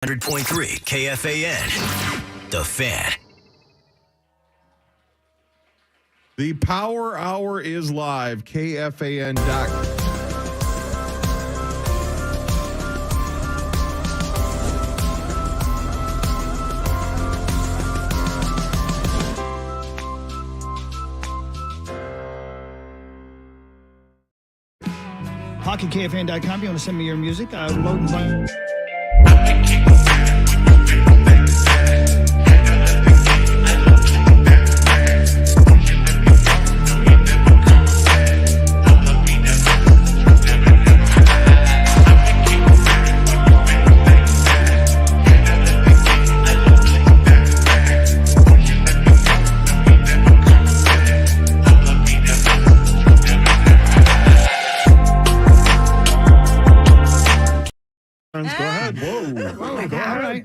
100.3 KFAN. The Fan. The Power Hour is live. KFAN.com. HockeyKFN.com. You want to send me your music? Load and button.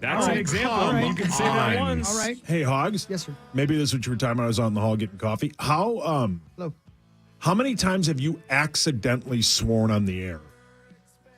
That's an example. You can say that once. All right. Hey, Hogs. Yes, sir. Maybe this is what you were talking about. I was out in the hall getting coffee. Hello. How many times have you accidentally sworn on the air?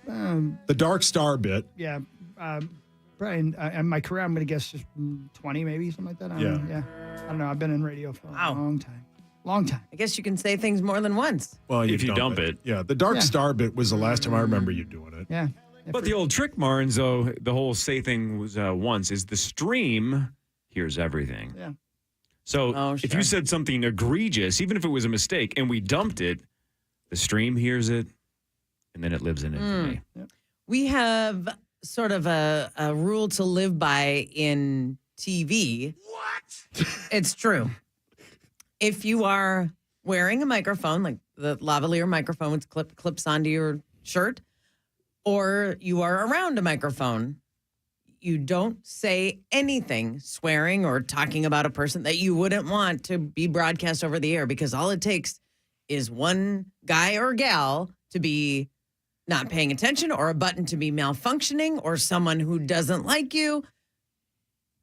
The Dark Star bit. Yeah. Probably in my career, I'm going to guess just 20, maybe, something like that. I don't know. Yeah. I don't know. I've been in radio for a long time. Long time. I guess you can say things more than once. Well, If you dump it. Yeah, the Dark Star bit was the last time I remember you doing it. Yeah. But the old trick, Marnes, though, the whole say thing was once, is the stream hears everything. Yeah. So if you said something egregious, even if it was a mistake, and we dumped it, the stream hears it, and then it lives in infamy. Yep. We have sort of a rule to live by in TV. What? It's true. If you are wearing a microphone, like the lavalier microphone which clips onto your shirt, or you are around a microphone, you don't say anything swearing or talking about a person that you wouldn't want to be broadcast over the air, because all it takes is one guy or gal to be not paying attention, or a button to be malfunctioning, or someone who doesn't like you.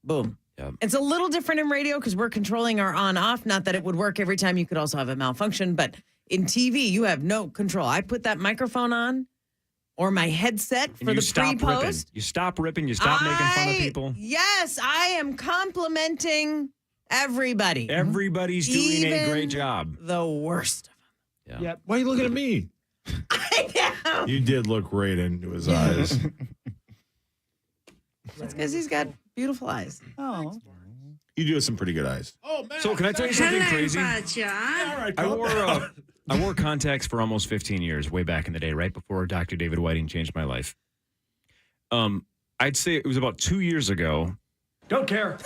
Boom. Yep. It's a little different in radio because we're controlling our on-off. Not that it would work every time. You could also have a malfunction. But in TV, you have no control. I put that microphone on or my headset And for you the stop pre-post. ripping. You stop ripping. You stop making fun of people. Yes, I am complimenting everybody. Everybody's doing a Even great job. the worst of them. Yeah. Yep. Why are you looking at me? I know. You did look right into his eyes. That's because he's got beautiful eyes. Oh. You do have some pretty good eyes. Oh, man. So can I tell you something crazy? All right, I wore contacts for almost 15 years, way back in the day, right before Dr. David Whiting changed my life. I'd say it was about 2 years ago. Don't care.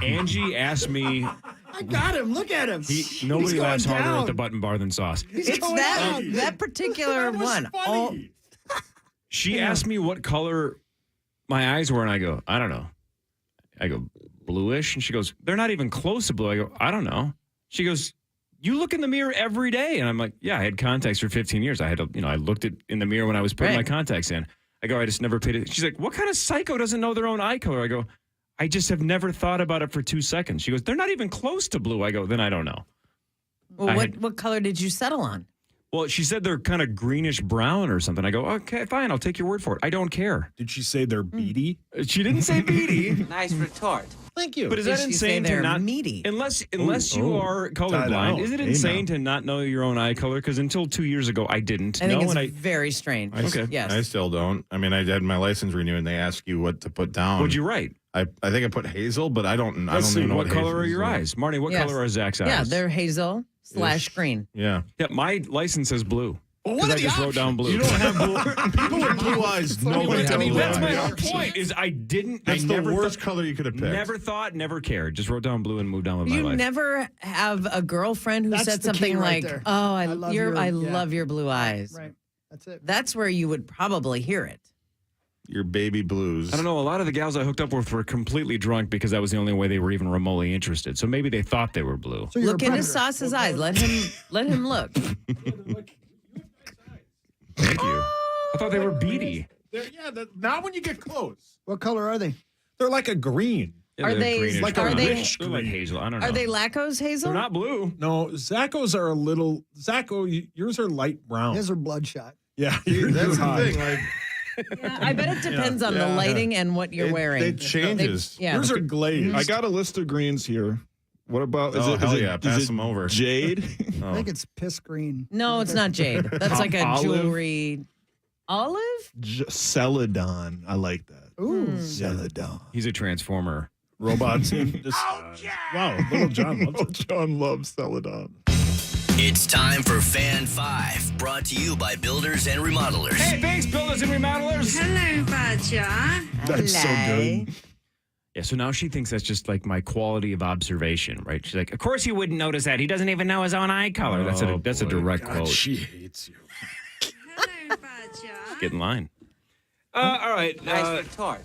Angie asked me. I got him. Look at him. Nobody He's laughs going harder down. at the button bar than sauce. It's that particular one. Oh, She asked me what color my eyes were, and I go, I don't know. I go, bluish. And she goes, they're not even close to blue. I go, I don't know. She goes, you look in the mirror every day. And I'm like, yeah, I had contacts for 15 years. I had to, I looked in the mirror when I was putting my contacts in. I go, I just never paid it. She's like, what kind of psycho doesn't know their own eye color? I go, I just have never thought about it for 2 seconds. She goes, they're not even close to blue. I go, then I don't know. well, what color did you settle on? Well, she said they're kind of greenish brown or something. I go, okay, fine. I'll take your word for it. I don't care. Did she say they're beady? She didn't say beady. Nice retort. Thank you. But is Did that she say insane to they're not meaty? Unless you are Tied colorblind, out. is it Hey, insane now. to not know your own eye color? Because until 2 years ago, I didn't I think know, it's and very strange. Okay. Yes. I still don't. I mean, I had my license renew, and they ask you what to put down. what'd you write? I think I put hazel, but I don't. Let's I see, don't even know what color hazel are your is. eyes, Marnie? What Yes. color are Zach's eyes? Yeah, they're hazel / green. Yeah. Yeah, my license says blue. Well, Because I just wrote down blue. You don't have blue. People with blue eyes. Nobody has I mean, blue that's my eyes. whole point. Is I didn't. That's I the never worst thought, color you could have picked. Never thought, never cared. Just wrote down blue and moved on with my You life. never have a girlfriend who That's said the key something right like, there. "Oh, I love love your blue eyes." Right. That's it. That's where you would probably hear it. Your baby blues. I don't know. A lot of the gals I hooked up with were completely drunk because that was the only way they were even remotely interested. So maybe they thought they were blue. So you're Look a into predator. Sauce's eyes. Let him look. Thank you. I thought they were beady. Not when you get close. What color are they? They're like a green. Yeah, Are they're they- greenish like a brown. rich They're like hazel. I don't know. Are they Lacos hazel? They're not blue. No, Zacho's are a little. Zacho, yours are light brown. His are bloodshot. Yeah, That's the hot. thing. Like, Yeah, I bet it depends on the lighting and what you're wearing. It changes. Yeah. Yours are glazed. I got a list of greens here. What about? Pass them over. Jade. I think it's piss green. No, it's not jade. That's like a Olive? jewelry. Olive? Celadon. I like that. Ooh. Celadon. He's a transformer. Robots. Wow, little John loves it. John loves Celadon. It's time for Fan 5, brought to you by Builders and Remodelers. Hey, thanks, builders and remodelers. Hello, Badger. That's so good. Yeah, so now she thinks that's just like my quality of observation, right? She's like, of course he wouldn't notice that. He doesn't even know his own eye color. That's a direct quote. She hates you. Hello, Badger. Get in line. All right.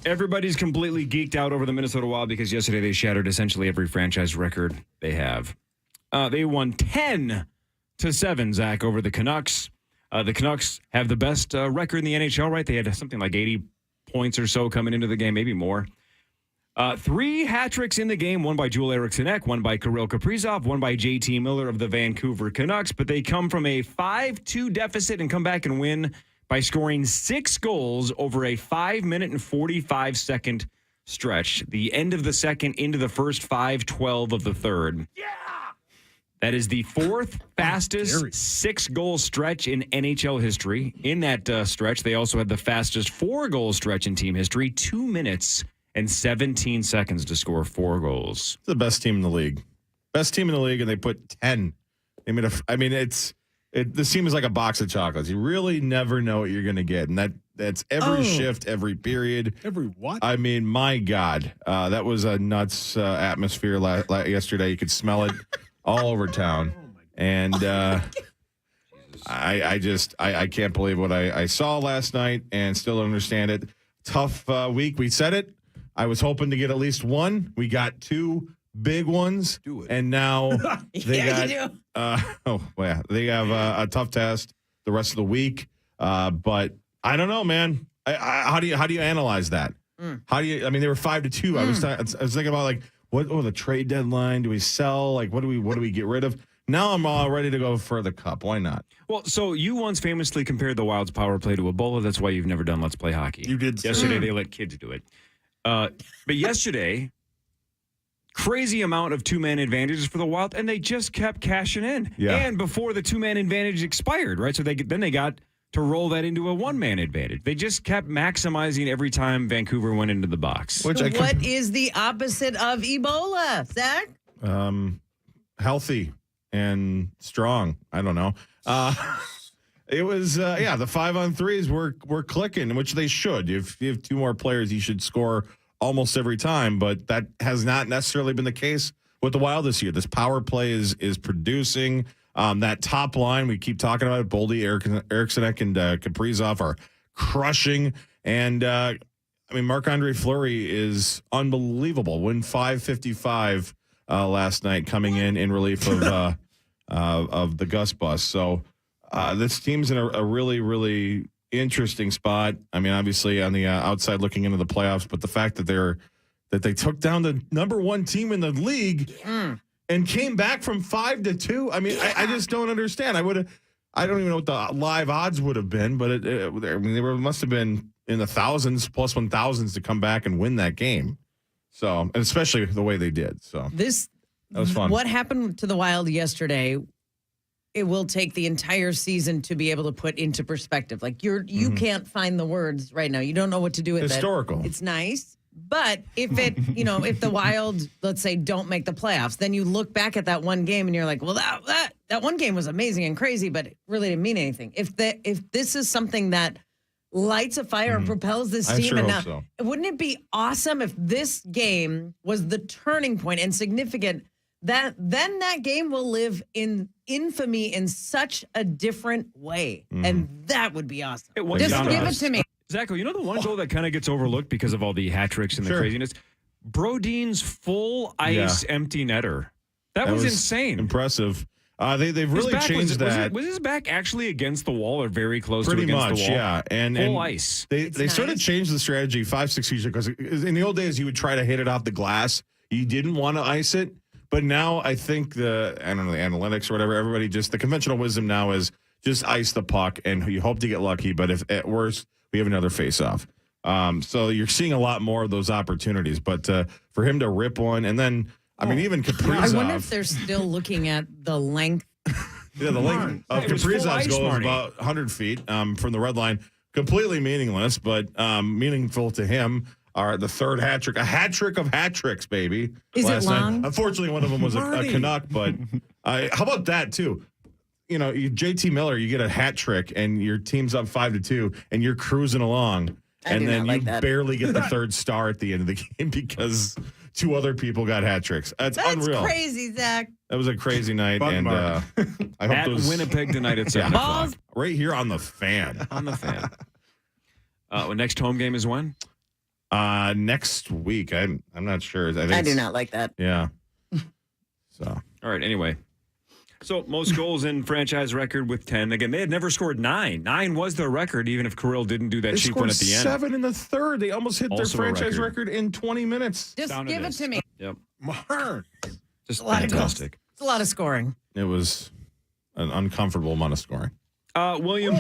Everybody's completely geeked out over the Minnesota Wild because yesterday they shattered essentially every franchise record they have. They won 10-7, Zach, over the Canucks. The Canucks have the best record in the NHL, right? They had something like 80 points or so coming into the game, maybe more. 3 hat tricks in the game, one by Joel Eriksson Ek, one by Kirill Kaprizov, one by JT Miller of the Vancouver Canucks. But they come from a 5-2 deficit and come back and win by scoring 6 goals over a 5-minute and 45-second stretch. The end of the second into the first 5:12 of the third. Yeah! That is the 4th fastest 6-goal stretch in NHL history. In that stretch, they also had the fastest 4-goal stretch in team history, 2 minutes and 17 seconds to score 4 goals. It's the best team in the league. Best team in the league, and they put 10. This team is like a box of chocolates. You really never know what you're going to get. And that's every shift, every period. Every what? I mean, my God. That was a nuts atmosphere yesterday. You could smell it all over town. And I can't believe what I saw last night and still don't understand it. Tough week. We said it. I was hoping to get at least one. We got 2 big ones. Do it. And now they they have a tough test the rest of the week. But I don't know, man. How do you analyze that? How do you? I mean, they were 5-2. I was thinking about like the trade deadline. Do we sell? Like what do we get rid of? Now I'm all ready to go for the cup. Why not? Well, so you once famously compared the Wild's power play to Ebola. That's why you've never done Let's Play Hockey. You did. Yesterday, they let kids do it. But yesterday, crazy amount of 2-man advantages for the Wild, and they just kept cashing in. Yeah. And before the 2-man advantage expired, right? So then they got to roll that into a 1-man advantage. They just kept maximizing every time Vancouver went into the box. What is the opposite of Ebola, Zach? Healthy and strong. I don't know. It was, the 5-on-3s were clicking, which they should. If you have 2 more players, you should score almost every time, but that has not necessarily been the case with the Wild this year. This power play is producing. That top line, we keep talking about it, Boldy, Eriksson Ek, and Kaprizov are crushing. And, Marc-Andre Fleury is unbelievable. Win 555 last night, coming in relief of the Gus bus. So this team's in a really, really interesting spot. I mean, obviously on the outside looking into the playoffs, but the fact that they took down the number 1 team in the league and came back from 5-2. I mean, I just don't understand. I don't even know what the live odds would have been, but they must have been in the thousands, plus 1,000s to come back and win that game. So, and especially the way they did. So that was fun. What happened to the Wild yesterday? It will take the entire season to be able to put into perspective. Like you can't find the words right now. You don't know what to do with Historical. it. It's nice. But if if the Wild, let's say, don't make the playoffs, then you look back at that one game and you're like, well, that one game was amazing and crazy, but it really didn't mean anything. If this is something that lights a fire and propels this team, sure and hope so. Wouldn't it be awesome if this game was the turning point and significant? Then that game will live in infamy in such a different way. And that would be awesome. Just give it to me. Zach, you know the one goal that kind of gets overlooked because of all the hat tricks and the craziness? Brodin's full ice empty netter. That was insane. Impressive. They've really changed that. Was his back actually against the wall or very close to against the wall? Yeah. And full ice. They sort of changed the strategy 5-6 years ago, because in the old days you would try to hit it off the glass. You didn't want to ice it. But now I think the analytics or whatever, everybody the conventional wisdom now is just ice the puck and you hope to get lucky. But if at worst, we have another face-off. So you're seeing a lot more of those opportunities. But for him to rip one, and then, I mean, even Kaprizov. I wonder if they're still looking at the length. Yeah, the length of Kaprizov's goal is about 100 feet from the red line. Completely meaningless, but meaningful to him. The third hat trick, a hat trick of hat tricks, baby. Is it long? Night. Unfortunately, one of them was a Canuck, but how about that too? You know, JT Miller, you get a hat trick and your team's up 5-2 and you're cruising along. And then you barely get the third star at the end of the game because two other people got hat tricks. That's unreal. Crazy, Zach. That was a crazy night. And I hope at those Winnipeg tonight at 7 o'clock. Right here on the fan. On the fan. Next home game is when? Next week. I'm not sure. I do not like that. Yeah. So. All right. Anyway. So most goals in franchise record with 10. Again, they had never scored 9. 9 was their record, even if Kirill didn't do that cheap one at the end. 7 in the third. They almost hit their franchise record in 20 minutes. Just give it to me. Yep. Mark. Just a lot fantastic. It's a lot of scoring. It was an uncomfortable amount of scoring. Lord William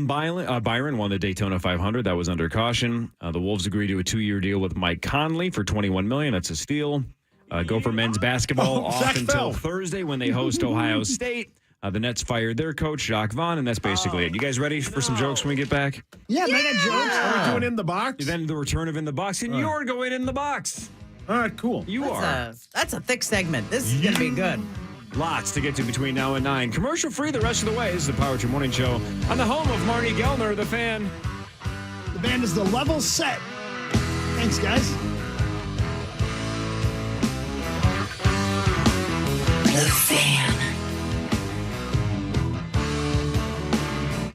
Byron won the Daytona 500. That was under caution. The Wolves agreed to a 2-year deal with Mike Conley for $21 million. That's a steal. Gopher men's basketball off until Thursday when they host Ohio State. The Nets fired their coach, Jacques Vaughn, and that's basically it. You guys ready for some jokes when we get back? Yeah, they got jokes. Are we doing in the box? Then the return of In the Box, and you're going in the box. All right, cool. That's a thick segment. This is going to be good. Lots to get to between now and 9. Commercial free the rest of the way. This is the Power Trip Morning Show on the home of Marty Gellner, the fan. The band is The Level Set. Thanks, guys. The Fan.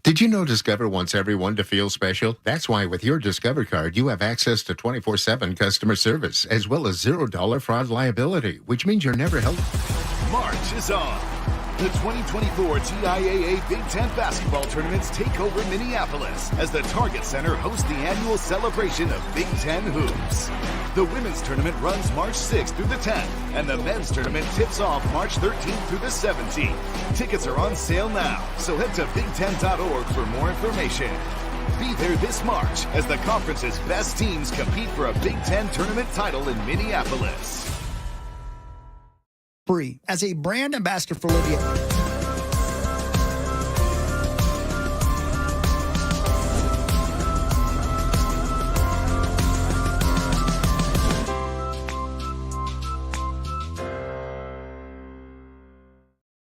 Did you know Discover wants everyone to feel special? That's why with your Discover card, you have access to 24/7 customer service, as well as $0 fraud liability, which means you're never held. March is on. The 2024 TIAA Big Ten basketball tournaments take over Minneapolis as the Target Center hosts the annual celebration of Big Ten hoops. The women's tournament runs March 6th through the 10th, and the men's tournament tips off March 13th through the 17th. Tickets are on sale now, so head to big10.org for more information. Be there this March as the conference's best teams compete for a Big Ten tournament title in Minneapolis. Free as a brand ambassador for Olivia.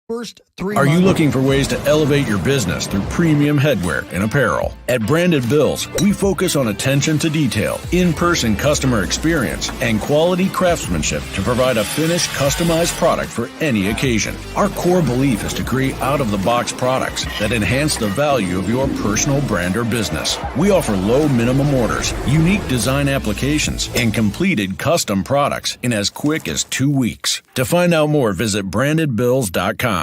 First 3 Are you looking for ways to elevate your business through premium headwear and apparel? At Branded Bills, we focus on attention to detail, in-person customer experience, and quality craftsmanship to provide a finished, customized product for any occasion. Our core belief is to create out-of-the-box products that enhance the value of your personal brand or business. We offer low minimum orders, unique design applications, and completed custom products in as quick as 2 weeks. To find out more, visit brandedbills.com.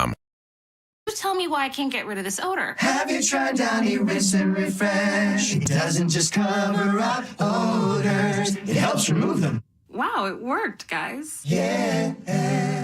Tell me why I can't get rid of this odor. Have you tried Downy Rinse and Refresh? It doesn't just cover up odors, it helps remove them. Wow, it worked, guys. Yeah.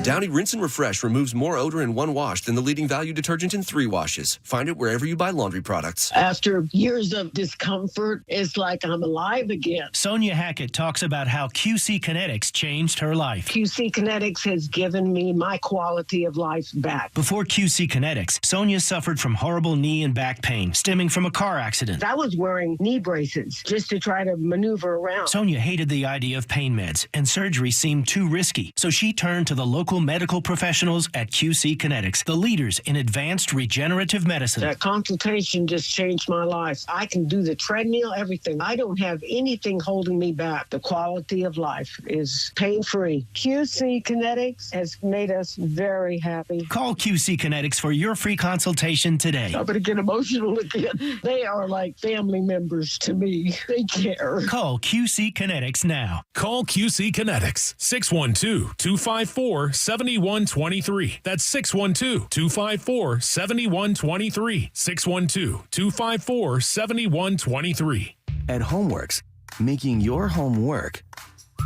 Downy Rinse and Refresh removes more odor in 1 wash than the leading value detergent in 3 washes. Find it wherever you buy laundry products. After years of discomfort, it's like I'm alive again. Sonia Hackett talks about how QC Kinetics changed her life. QC Kinetics has given me my quality of life back. Before QC Kinetics, Sonia suffered from horrible knee and back pain stemming from a car accident. I was wearing knee braces just to try to maneuver around. Sonia hated the idea of pain meds, and surgery seemed too risky, so she turned to the local medical professionals at QC Kinetics, the leaders in advanced regenerative medicine. That consultation just changed my life. I can do the treadmill, everything. I don't have anything holding me back. The quality of life is pain-free. QC Kinetics has made us very happy. Call QC Kinetics for your free consultation today. I'm going to get emotional again. They are like family members to me. They care. Call QC Kinetics now. Call QC Kinetics, 612-254-7123. That's 612-254-7123. 612-254-7123. At HomeWorks, making your home work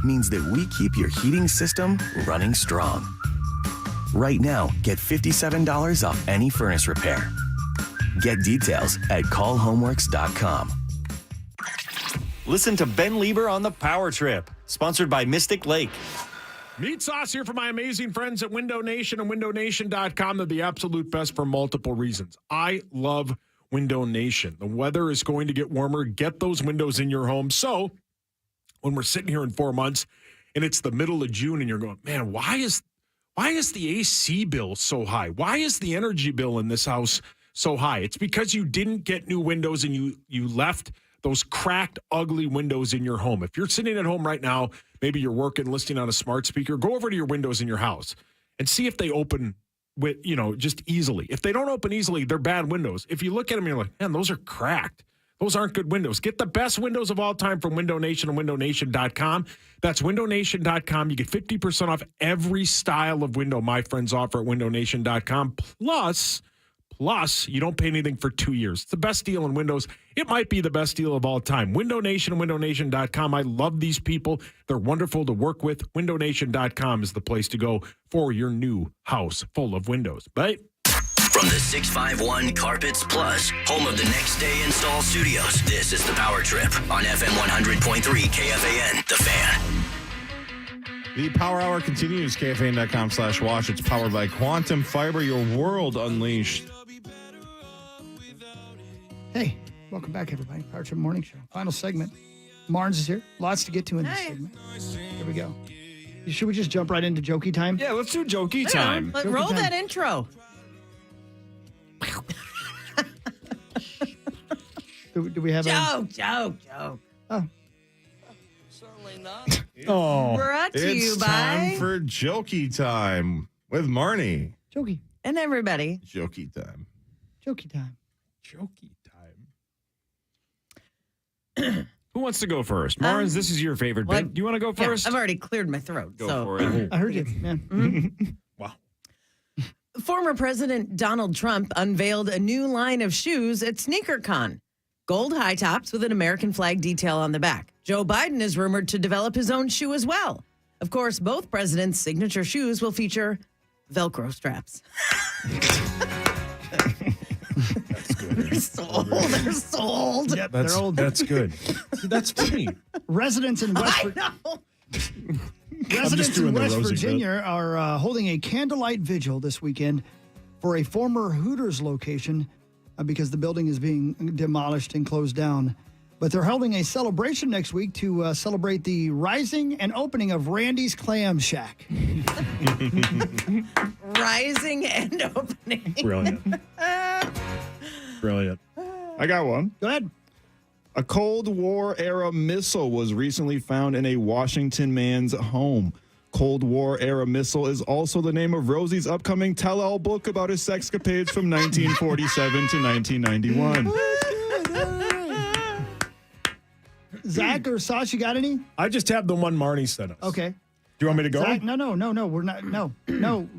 means that we keep your heating system running strong. Right now, get $57 off any furnace repair. Get details at callhomeworks.com. Listen to Ben Lieber on the Power Trip, sponsored by Mystic Lake. Meat sauce here for my amazing friends at Window Nation and windownation.com. They're the absolute best for multiple reasons. I love Window Nation. The weather is going to get warmer. Get those windows in your home. So when we're sitting here in 4 months and it's the middle of June and you're going, man, why is the AC bill so high? Why is the energy bill in this house so high? It's because you didn't get new windows and you left those cracked, ugly windows in your home. If you're sitting at home right now, maybe you're working, listening on a smart speaker, go over to your windows in your house and see if they open with, just easily. If they don't open easily, they're bad windows. If you look at them, you're like, man, those are cracked. Those aren't good windows. Get the best windows of all time from Window Nation and windownation.com. That's windownation.com. You get 50% off every style of window my friends offer at windownation.com. Plus, you don't pay anything for 2 years. It's the best deal in windows. It might be the best deal of all time. Window Nation and windownation.com. I love these people. They're wonderful to work with. windownation.com is the place to go for your new house full of windows. Right? From the 651 Carpets Plus, home of the Next Day Install Studios, this is the Power Trip on FM 100.3 KFAN, The Fan. The Power Hour continues. KFAN.com/watch. It's powered by Quantum Fiber, your world unleashed. Hey, welcome back, everybody. Power Trip Morning Show. Final segment. Marnes is here. Lots to get to in this segment. Here we go. Should we just jump right into Jokey time? Yeah, let's do Jokey time. Roll that intro. Do we have Joke. Oh. Oh, Brought to you by time for Jokey time with Marnie. Jokey. And everybody. Jokey time. Jokey time. Jokey Who wants to go first? Marnes, this is your favorite bit. Do you want to go first? Yeah, I've already cleared my throat. Go for it. I heard you, man. Wow. Former President Donald Trump unveiled a new line of shoes at SneakerCon. Gold high tops with an American flag detail on the back. Joe Biden is rumored to develop his own shoe as well. Of course, both presidents' signature shoes will feature Velcro straps. They're sold. They're sold. Yep, they're old. That's good. That's funny. Residents in West Residents in West Virginia are holding a candlelight vigil this weekend for a former Hooters location because the building is being demolished and closed down. But they're holding a celebration next week to celebrate the rising and opening of Randy's Clam Shack. Rising and opening. Brilliant. I got one. Go ahead. A Cold War era missile was recently found in a Washington man's home. Cold War era missile is also the name of Rosie's upcoming tell-all book about his sexcapades from 1947 to 1991. Zach or Sash, you got any? I just have the one Marnie sent us. Okay. Do you want me to go? Zach, no. We're not. No,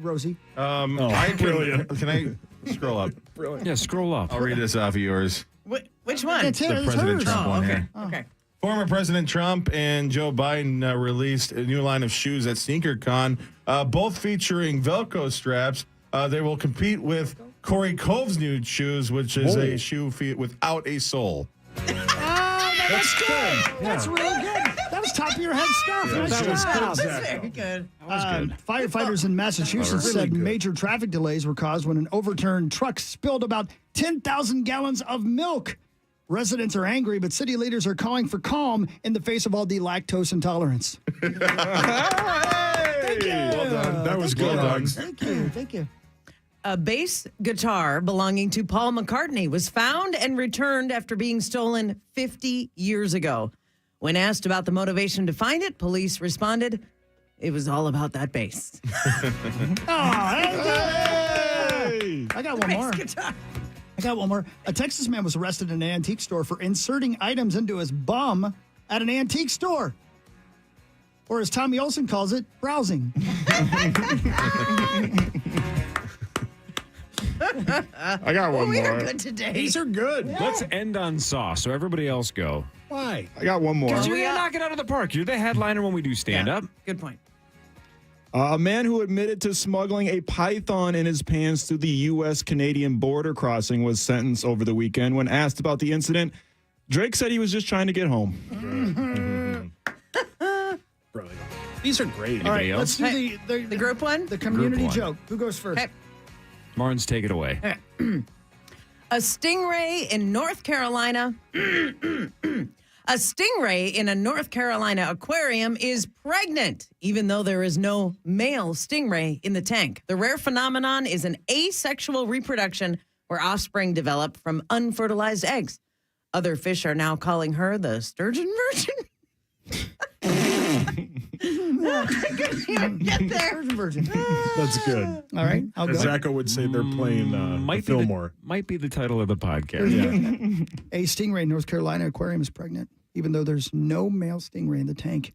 Rosie. Brilliant. Can I scroll up? Brilliant. Yeah, scroll up. I'll read this off of yours. Which one? It's The President Trump one here. Okay. Former President Trump and Joe Biden released a new line of shoes at SneakerCon, both featuring Velcro straps. They will compete with Corey Cove's new shoes, which is a shoe without a sole. That's good. That's really good. That was top of your head stuff. Yeah, Nice that was job. good, That's Zach. very good. Firefighters in Massachusetts Really said good. major traffic delays were caused when an overturned truck spilled about 10,000 gallons of milk. Residents are angry, but city leaders are calling for calm in the face of all the lactose intolerance. Thank you. Well done. That was good, Dogs. Thank you. A bass guitar belonging to Paul McCartney was found and returned after being stolen 50 years ago. When asked about the motivation to find it, police responded, it was all about that bass. I got one more. I got one more. A Texas man was arrested in an antique store for inserting items into his bum at an antique store. Or as Tommy Olsen calls it, browsing. I got one We more. are good today. These are good. Let's end on sauce so everybody else go. Why? I got one more. Because you're going to knock it out of the park. You're the headliner when we do stand up. Good point. A man who admitted to smuggling a python in his pants through the U.S.-Canadian border crossing was sentenced over the weekend. When asked about the incident, Drake said he was just trying to get home. Brilliant. These are great. All right, else? let's do the group one? The community Group one. joke. Who goes first? Okay. Marnes, take it away. A stingray in North Carolina. A stingray in a North Carolina aquarium is pregnant, even though there is no male stingray in the tank. The rare phenomenon is an asexual reproduction where offspring develop from unfertilized eggs. Other fish are now calling her the sturgeon virgin. I couldn't even get there. Sturgeon virgin. That's good. All right, I'll go. As Zacho would say, they're playing Fillmore. Might be the title of the podcast. A stingray in North Carolina aquarium is pregnant, even though there's no male stingray in the tank.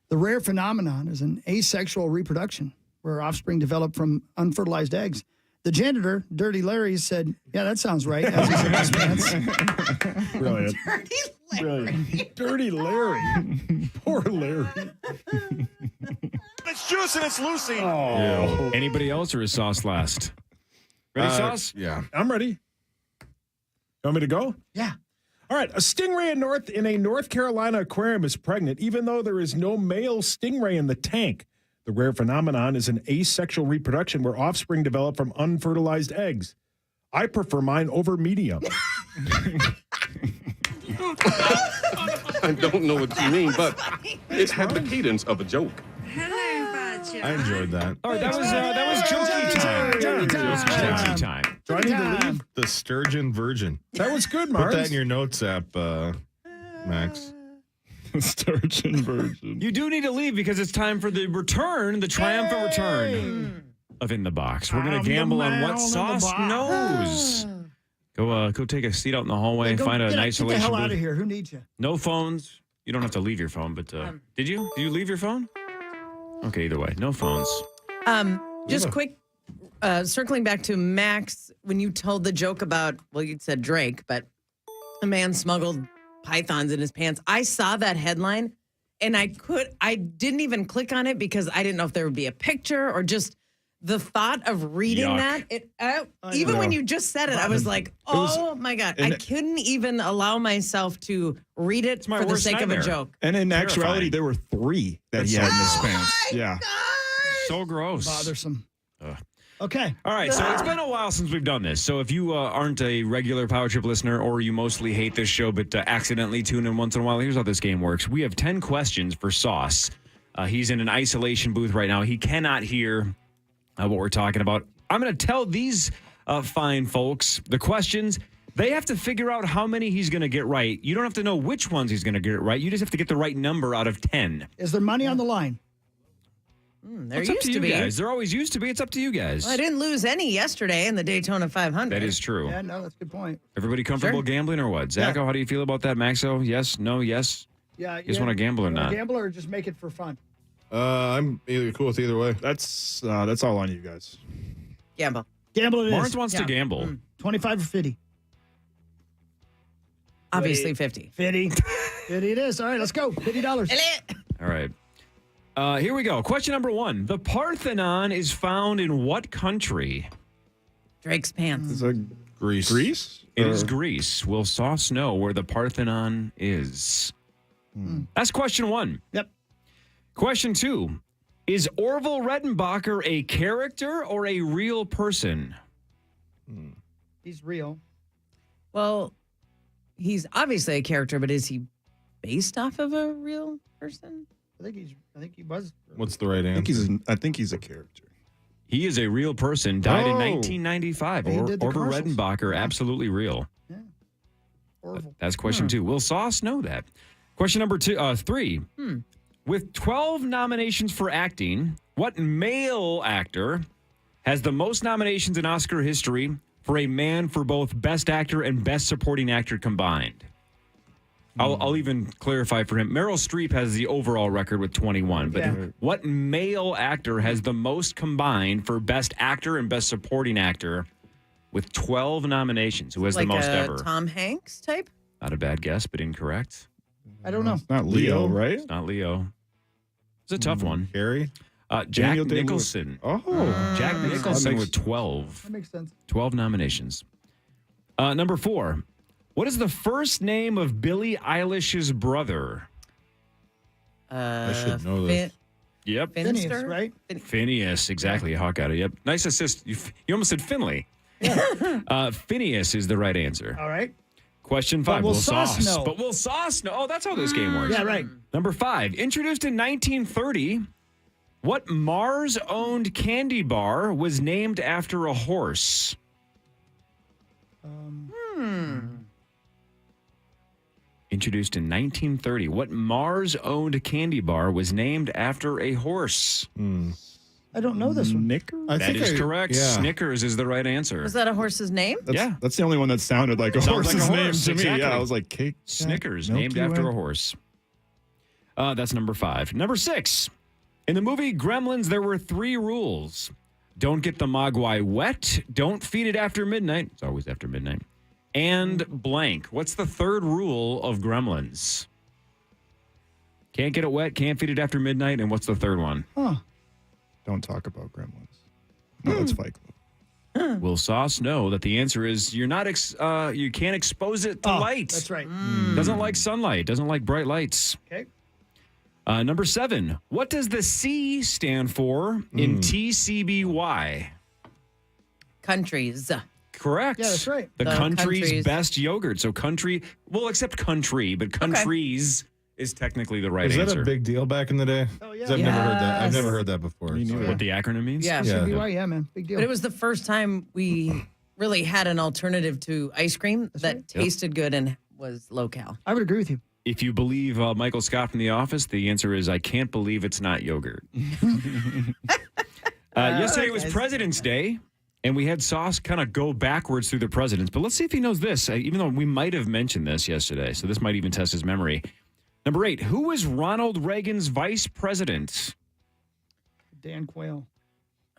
The rare phenomenon is an asexual reproduction where offspring develop from unfertilized eggs. The janitor, Dirty Larry, said, "Yeah, that sounds right." As he said his pants. Brilliant. Brilliant. Dirty Larry. Poor Larry. It's juice and it's Lucy. Oh. Anybody else or is Sauce last? Ready, Sauce? Yeah. I'm ready. You want me to go? Yeah. All right. A stingray in a North Carolina aquarium is pregnant, even though there is no male stingray in the tank. The rare phenomenon is an asexual reproduction where offspring develop from unfertilized eggs. I prefer mine over medium. I don't know what you mean, but it had the cadence of a joke. I enjoyed that. All right, that was Jokey time. Jokey time. Do I need to leave? The sturgeon virgin. That was good, Put Mark. that in your notes app, Max. Sturgeon virgin. You do need to leave because it's time for the return, the triumphant return of In the Box. We're going to gamble on what Sauce knows. Go take a seat out in the hallway and find an isolation Get the hell out booth. of here. Who needs you? No phones. You don't have to leave your phone, but did you? Did you leave your phone? Okay, either way, no phones. Just quick, circling back to Max, when you told the joke about, well, you said Drake, but a man smuggled pythons in his pants. I saw that headline and I didn't even click on it because I didn't know if there would be a picture or just the thought of reading Yuck. that. Even when you just said it, I was like, oh my God. I couldn't even allow myself to read it for the sake of a joke. And in Terrifying. actuality, there were 3 that he had in his pants. Yeah. So gross. Bothersome. Okay. All right, so it's been a while since we've done this. So if you aren't a regular Power Trip listener or you mostly hate this show but accidentally tune in once in a while, here's how this game works. We have 10 questions for Sauce. He's in an isolation booth right now. He cannot hear what we're talking about. I'm going to tell these fine folks the questions. They have to figure out how many he's going to get right. You don't have to know which ones he's going to get right. You just have to get the right number out of 10. Is there money on the line? There It's up used to to you be. guys. There always used to be. It's up to you guys. Well, I didn't lose any yesterday in the Daytona 500. That is true. Yeah, no, that's a good point. Everybody comfortable gambling or what? Zacho, how do you feel about that? Maxo, yes, no, yes? Yeah. You just want to gamble or not? Gamble or just make it for fun? I'm either cool with either way. That's all on you guys. Gamble. Gamble it is. Lawrence wants to gamble. 25 or 50? Obviously 50. 50. 50 it is. All right, let's go. $50. All right. Here we go. Question number 1. The Parthenon is found in what country? Drake's pants. Is that Greece. Greece? It is Greece. Will Sauce know where the Parthenon is? That's question 1. Yep. Question 2. Is Orville Redenbacher a character or a real person? He's real. Well, he's obviously a character, but is he based off of a real person? I think he was. What's the right answer? I think he's a character. He is a real person. Died in Oh. 1995. He did the Orville commercials. Redenbacher, absolutely real. Orville. That's question 2. Will Sauce know that? Question number 3. With 12 nominations for acting, what male actor has the most nominations in Oscar history for a man for both Best Actor and Best Supporting Actor combined? I'll even clarify for him. Meryl Streep has the overall record with 21. But what male actor has the most combined for Best Actor and Best Supporting Actor with 12 nominations? Who has Like the most a ever? Tom Hanks type? Not a bad guess, but incorrect. I don't know. It's not Leo, right? It's not Leo. It's a tough one. Carrie? Jack Daniel Day-Lewis. Nicholson. Oh. Jack Nicholson with 12. That makes sense. 12 nominations. Number 4. What is the first name of Billie Eilish's brother? I should know this. Yep. Phineas, right? Phineas, exactly. Hawk got it. Yep. Nice assist. You almost said Finley. Phineas is the right answer. All right. Question 5. But will Sauce know? But will Sauce know? Oh, that's how this game works. Yeah, right. Number 5. Introduced in 1930, what Mars-owned candy bar was named after a horse? Introduced in 1930, what Mars-owned candy bar was named after a horse? I don't know this one. Snickers? That is correct. yeah. Snickers is the right answer. Was that a horse's name? That's the only one that sounded like a Sounds like a horse's name horse, to me. exactly. Yeah, I was like, cake. Snickers, Milky named after Way. a horse. That's number 5. Number 6. In the movie Gremlins, there were 3 rules. Don't get the mogwai wet. Don't feed it after midnight. It's always after midnight. And blank. What's the third rule of Gremlins? Can't get it wet. Can't feed it after midnight. And what's the third one? Don't talk about gremlins. No, that's Fight Club. Will Sauce know that the answer is you're not you can't expose it to light. That's right. Doesn't like sunlight. Doesn't like bright lights. Okay. Number 7. What does the C stand for in TCBY? Countries. Correct. Yeah, that's right. The The country's countries. best yogurt. So country, well, except country, but countries is technically the right Is that answer. a big deal back in the day? Oh, yeah. 'Cause I've never heard that. I've Yes. never heard that before. Me neither. What the acronym means? Yeah. Yeah. CBY, yeah, man. Big deal. But it was the first time we really had an alternative to ice cream that tasted good and was low-cal. I would agree with you. If you believe Michael Scott from The Office, the answer is I can't believe it's not yogurt. Yesterday was President's Day, and we had Sauce kind of go backwards through the presidents. But let's see if he knows this, even though we might have mentioned this yesterday. So this might even test his memory. Number 8, who was Ronald Reagan's vice president? Dan Quayle.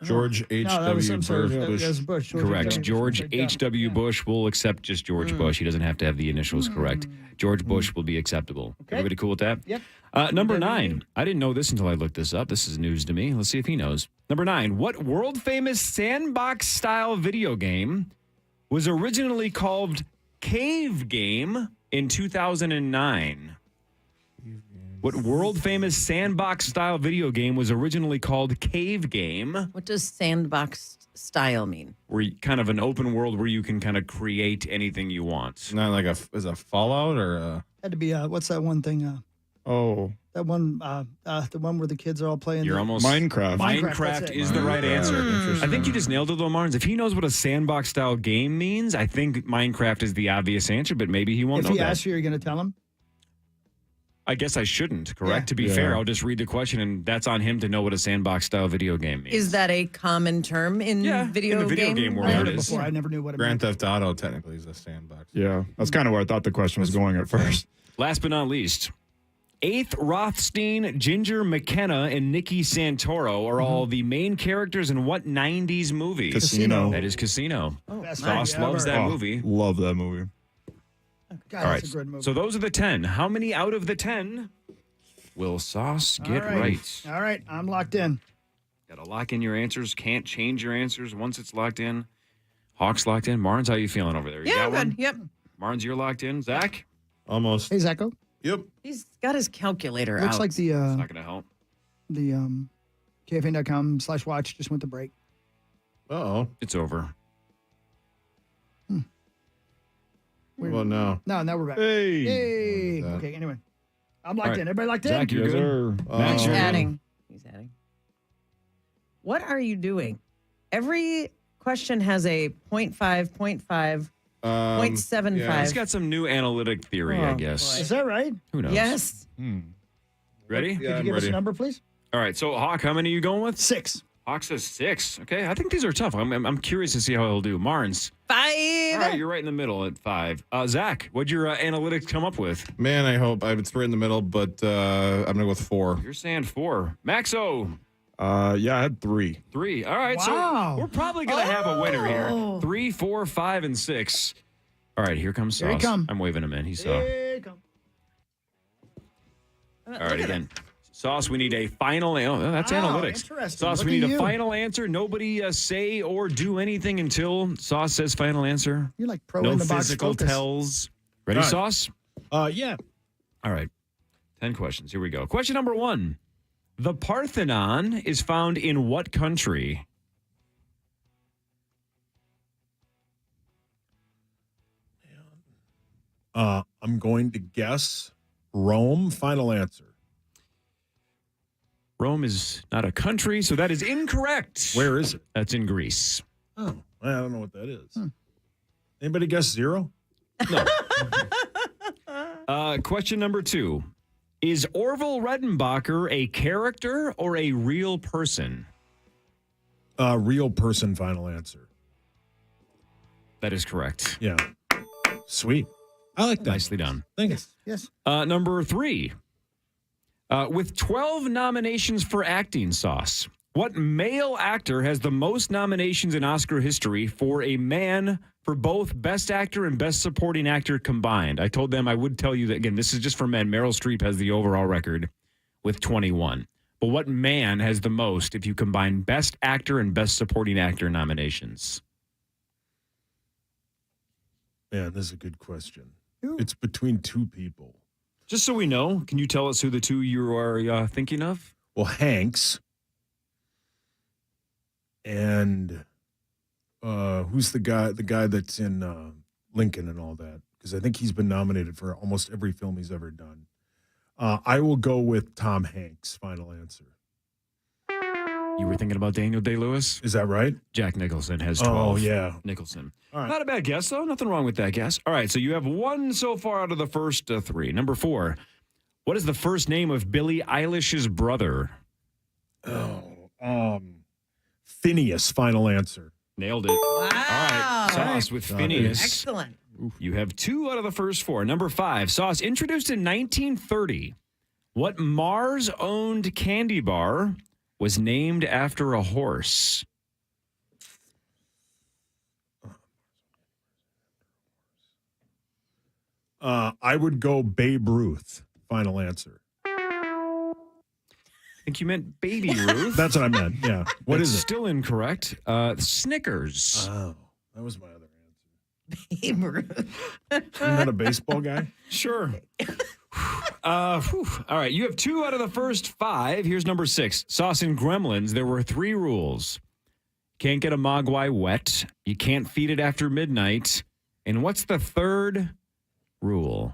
George No, that was H.W. some sort of- Bush. that was Bush. Correct. George Something like that. H.W. Bush. We'll accept just George Bush. He doesn't have to have the initials correct. George Bush will be acceptable. Okay. Everybody cool with that? Yep. Number 9. I didn't know this until I looked this up. This is news to me. Let's see if he knows. Number 9. What world-famous sandbox-style video game was originally called Cave Game in 2009? What world-famous sandbox-style video game was originally called Cave Game? What does sandbox style mean? Where you, kind of an open world where you can kind of create anything you want. Not like is a Fallout or Had to be, what's that one thing? That one, the one where the kids are all playing. You're almost Minecraft. Minecraft that's it. is the right answer. Interesting. I think you just nailed it, though, Marnes. If he knows what a sandbox style game means, I think Minecraft is the obvious answer, but maybe he won't If know he that. asks you, you're going to tell him? I guess I shouldn't, correct? Yeah. To be fair, I'll just read the question, and that's on him to know what a sandbox style video game means. Is that a common term in video in the video game world, I heard it it is. before. I never knew what it Grand meant. Theft Auto technically is a sandbox. Yeah, that's kind of where I thought the question was going at first. Last but not least, Eighth Rothstein, Ginger McKenna, and Nikki Santoro are all the main characters in what 90s movie? Casino. That is Casino. Best Sauce movie loves ever. that Oh, movie. Love that movie. God, All right. that's a good movie. So those are the 10. How many out of the 10 will Sauce get right? All right, I'm locked in. Got to lock in your answers. Can't change your answers once it's locked in. Hawk's locked in. Marnes, how you feeling over there? You Yeah, got good. one? Yep. Marnes, you're locked in. Zach? Almost. Hey, Zacho. Yep. He's got his calculator Looks out. like the It's not going to help. KFN.com/watch just went to break. Uh-oh. It's over. Well, no. No, now we're back. Hey. Hey. What was that? Okay, anyway. I'm locked All right. in. Everybody locked in? Zach, you're Yes, good. sir. Max, He's you're good. adding. He's adding. What are you doing? Every question has a 0.5, 0.5, 0.75. yeah. He's got some new analytic theory, I Oh, guess. Is that right? Who knows? Yes. Ready? Yeah, Could you I'm give us a ready. number, please? All right. So, Hawk, how many are you going with? 6. Hawk says 6. Okay. I think these are tough. I'm curious to see how he'll do. Marnes. 5. All right. You're right in the middle at 5. Zach, what'd your analytics come up with? Man, I hope it's right in the middle, but I'm gonna go with 4. You're saying 4. Maxo. Yeah, I had 3. 3. All right. Wow. So we're probably going to have a winner here. Oh. 3, 4, 5, and 6. All right. Here comes Sauce. Here he come. I'm waving him in. He saw. Here you go. All right. Again. Sauce, we need a final. Oh, that's analytics. Interesting. Sauce, Look we need at a you. final answer. Nobody say or do anything until Sauce says final answer. You're like pro no in the box physical focus. tells. Ready, All right. Sauce? Yeah. All right. 10 questions. Here we go. Question number 1. The Parthenon is found in what country? I'm going to guess Rome. Final answer. Rome is not a country, so that is incorrect. Where is it? That's in Greece. Oh, I don't know what that is. Anybody guess 0? Question number 2. Is Orville Redenbacher a character or a real person? Real person. Final answer. That is correct. Yeah. Sweet. I like that. Nicely done. Thanks. Yes. Number 3. With 12 nominations for acting, Sauce, what male actor has the most nominations in Oscar history for a man for both Best Actor and Best Supporting Actor combined? I told them I would tell you that, again, this is just for men. Meryl Streep has the overall record with 21. But what man has the most if you combine Best Actor and Best Supporting Actor nominations? Man, this is a good question. It's between 2 people. Just so we know, can you tell us who the 2 you are thinking of? Well, Hanks. And who's the guy that's in Lincoln and all that? Because I think he's been nominated for almost every film he's ever done. I will go with Tom Hanks. Final answer. You were thinking about Daniel Day-Lewis? Is that right? Jack Nicholson has 12. Oh, yeah. Nicholson. All right. Not a bad guess, though. Nothing wrong with that guess. All right, so you have 1 so far out of the first 3. Number 4. What is the first name of Billie Eilish's brother? Phineas. Final answer. Nailed it. Wow. All right, Sauce with Phineas. Excellent. You have 2 out of the first 4. Number 5. Sauce, introduced in 1930. What Mars-owned candy bar was named after a horse? I would go Babe Ruth. Final answer. I think you meant Baby Ruth. That's what I meant. Yeah. What That's is it? Still incorrect. Snickers. Oh, that was my other answer. Babe Ruth. You're not a baseball guy? Sure. All right, you have 2 out of the first 5. Here's number 6. Sauce and Gremlins, there were 3 rules. Can't get a mogwai wet. You can't feed it after midnight. And what's the 3rd rule?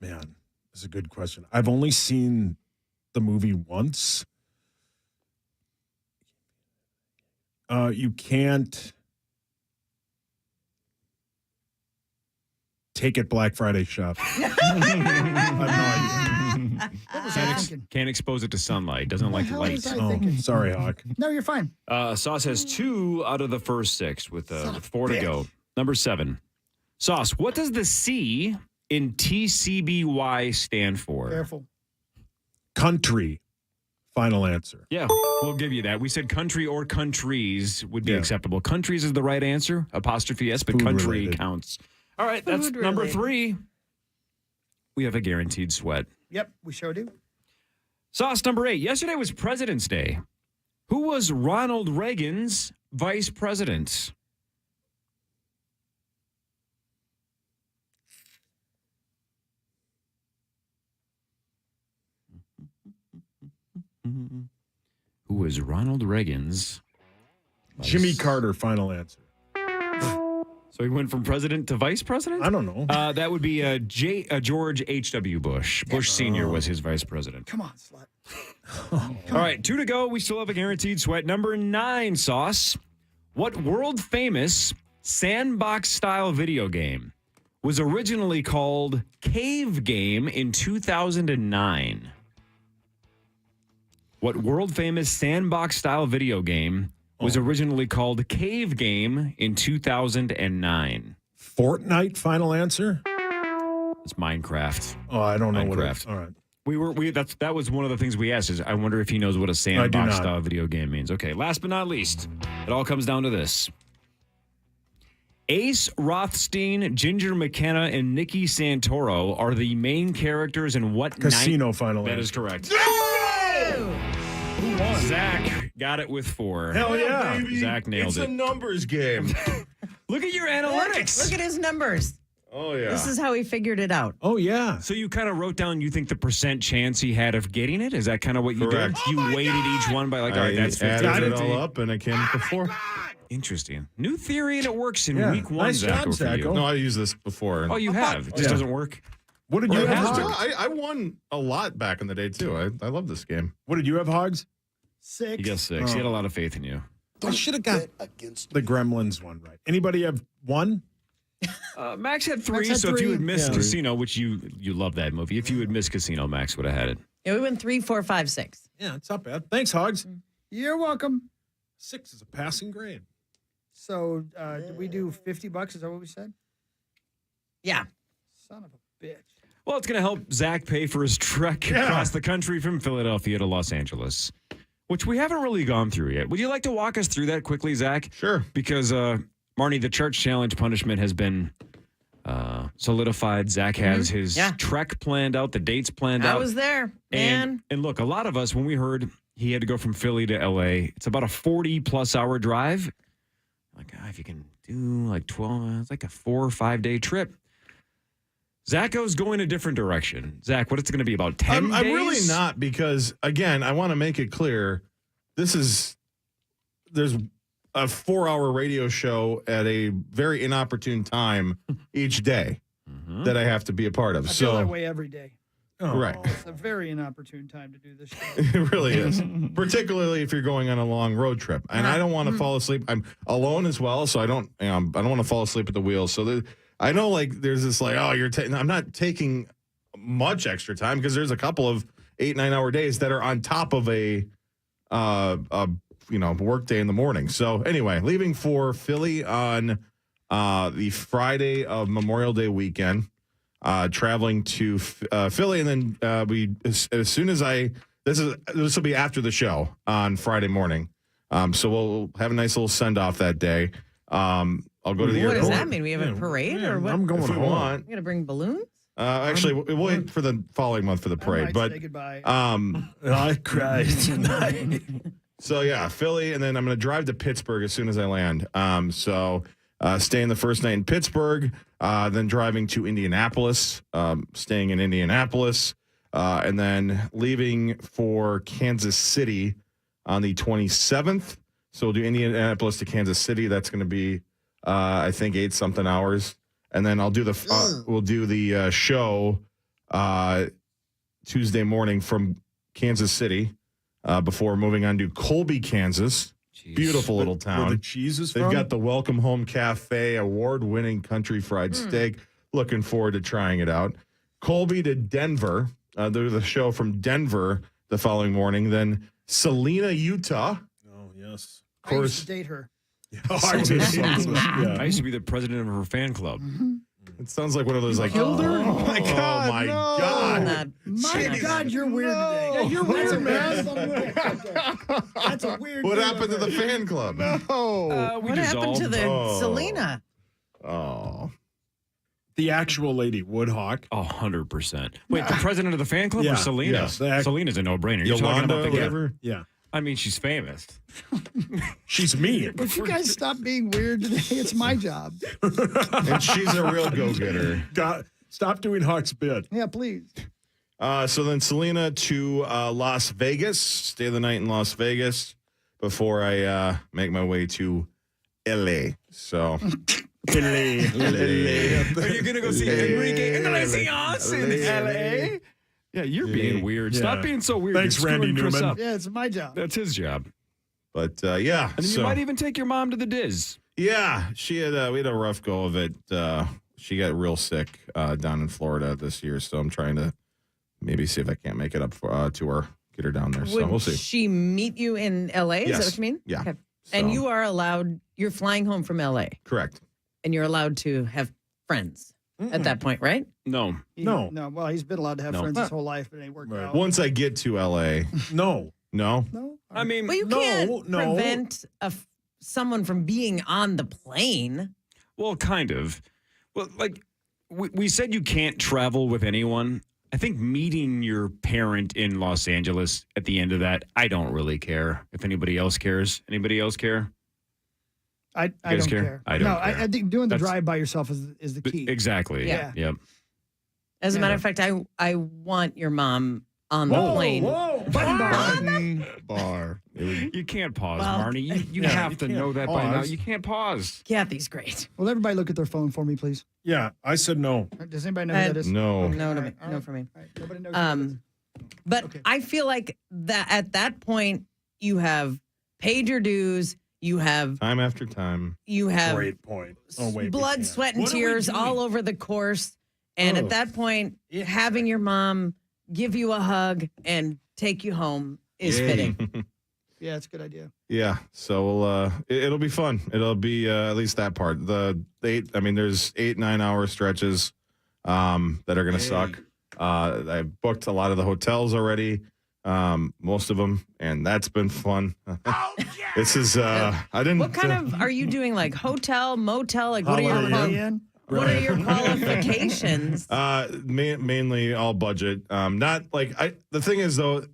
Man, that's a good question. I've only seen the movie once. You can't take it Black Friday shopping. I have no idea. What was I thinking? Can't expose it to sunlight. Doesn't like hell light. was I thinking? Sorry, Hawk. No, you're fine. Sauce has 2 out of the first 6 with 4 to go. Number 7. Sauce, what does the C in TCBY stand for? Careful. Country. Final answer. Yeah, we'll give you that. We said country or countries would be Yeah. acceptable. Countries is the right answer. Apostrophe S, but Food country related. counts. All right, that's Food number related. 3. We have a guaranteed sweat. Yep, we sure do. Sauce number 8. Yesterday was President's Day. Who was Ronald Reagan's vice president? Who was Ronald Reagan's Jimmy Carter. Final answer. So he went from president to vice president? I don't know. That would be George H.W. Bush. Bush Sr. was his vice president. Come on, slut. All right, 2 to go. We still have a guaranteed sweat. Number 9, Sauce. What world famous sandbox style video game was originally called Cave Game in 2009? What world famous sandbox style video game was originally called Cave Game in 2009? Fortnite. Final answer. It's Minecraft. Oh, I don't know what it Minecraft. is. All right. That was one of the things we asked is I wonder if he knows what a sandbox style video game means. Okay, last but not least, it all comes down to this. Ace Rothstein, Ginger McKenna, and Nikki Santoro are the main characters in what Casino Final That Answer. is correct. Who won? Zach got it with 4. Hell yeah. baby. Zach nailed It's it. a numbers game. Look at your analytics. Look at his numbers. Oh, yeah. This is how he figured it out. Oh, yeah. So you kind of wrote down you think the percent chance he had of getting it? Is that kind of what you Correct. did? You weighted each one by like, all right, that's 50. added it all up, and it came up to 4. Interesting. New theory, and it works in Yeah. week 1, Nice Zach. job, for you. Zacko. No, I used this before. Oh, you have. It just doesn't work. What did Or you it have, has Hogs? been. I won a lot back in the day, too. I love this game. What did you have, Hogs? 6. He got 6. He had a lot of faith in you. I should have got the Gremlins one right. Anybody have 1? Max had 3, had so if you 3. had missed Yeah. Casino, which you love that movie, if you had missed Casino, Max would have had it. Yeah, we went 3, 4, 5, 6. Yeah, it's not bad. Thanks, Hogs. You're welcome. 6 is a passing grade. So, did we do $50? Is that what we said? Yeah. Son of a bitch. Well, it's going to help Zach pay for his trek across the country from Philadelphia to Los Angeles, which we haven't really gone through yet. Would you like to walk us through that quickly, Zach? Sure. Because, Marnie, the church challenge punishment has been solidified. Zach has his trek planned out, the dates planned out. I was there, man. And look, a lot of us, when we heard he had to go from Philly to LA, it's about a 40-plus hour drive. Like, if you can do like 12, it's like a 4 or 5 day trip. Zacko's going a different direction. Zach, what is it going to be, about 10 days? I'm really not, because, again, I want to make it clear, there's a 4-hour radio show at a very inopportune time each day that I have to be a part of. I feel that way every day. Right. It's a very inopportune time to do this show. It really is, particularly if you're going on a long road trip. And I don't want to fall asleep. I'm alone as well, so I don't want to fall asleep at the wheel. So I know, like, there's this like, oh, I'm not taking much extra time, because there's a couple of 8-9 hour days that are on top of a work day in the morning. So anyway, leaving for Philly on the Friday of Memorial Day weekend. Traveling to Philly, and then as soon as this will be after the show on Friday morning. So we'll have a nice little send off that day. I'll go to the airport. What does that mean? We have a parade or what? I'm going if we home. want. We're gonna bring balloons? Actually, we'll wait for the following month for the parade. But say goodbye. I cried tonight. So yeah, Philly, and then I'm going to drive to Pittsburgh as soon as I land. So staying the first night in Pittsburgh, then driving to Indianapolis, staying in Indianapolis, and then leaving for Kansas City on the 27th. So we'll do Indianapolis to Kansas City. That's going to be, I think, 8-something hours, and then we'll do the show Tuesday morning from Kansas City. Before moving on to Colby, Kansas. Jeez. Beautiful little town. Where the cheese is They've from? got the Welcome Home Cafe, award-winning country fried steak. Looking forward to trying it out. Colby to Denver. There's a show from Denver the following morning. Then Salina, Utah. Oh, yes. Of course. I used to date her. I used to be the president of her fan club. It sounds like one of those, like, killed her? Oh my God. Oh my God. My God, you're weird today. Yeah, you're weird, man. That's a weird. What happened to the fan club? We What happened to the Selena? Oh. The actual lady, Woodhawk. 100%. Wait, the president of the fan club or Selena? Yes. Selena's a no-brainer. You're talking Yolanda, about the whatever. Yeah. I mean, she's famous. She's mean. If you guys stop being weird today, it's my job. And she's a real go-getter. Stop doing Hawk's bid. Yeah, please. So then Selena to Las Vegas. Stay the night in Las Vegas before I make my way to L.A. So... Are you going to go see Enrique Iglesias in L.A.? Yeah, you're being weird. Yeah. Stop being so weird. Thanks, You're Randy screwing Chris Newman. up. Yeah, it's my job. That's his job. But, yeah. And then you might even take your mom to the Diz. Yeah, we had a rough go of it. She got real sick down in Florida this year, so I'm trying to maybe see if I can't make it up to her, get her down there. So we'll see. Would she meet you in L.A.? Is that what you mean? Yeah. Okay. And you are allowed, you're flying home from L.A. Correct. And you're allowed to have friends at that point, right? No. No. Well, he's been allowed to have No. friends his whole life, but it ain't worked out. Once I get to L.A. No. No? I mean, Well, you can't prevent someone from being on the plane. Well, kind of. Well, like we said you can't travel with anyone. I think meeting your parent in Los Angeles at the end of that, I don't really care if anybody else cares. Anybody else care? I don't care. I don't no, care. I think doing the That's- drive by yourself is the key. Exactly. Yeah. Yep. As a matter of fact, I want your mom on the plane. Button bar. You can't pause, Well, Marnie. You have to know that by now. You can't pause. Kathy's great. Will everybody look at their phone for me, please? Yeah, I said no. Does anybody know who that is? No. No to me. All No right. for me. All right. Nobody knows who that is. But I feel like that at that point you have paid your dues. You have Time after time. Great point. Oh, wait. blood, sweat, and tears all over the course. And at that point, having your mom give you a hug and take you home is fitting. Yeah, it's a good idea. Yeah, so it'll be fun. It'll be at least that part. There's 8-9 hour stretches that are going to suck. I booked a lot of the hotels already, most of them, and that's been fun. This is I didn't. What kind of are you doing? Like hotel, motel? Like what are your what are your qualifications? Mainly all budget. Not like the thing is though,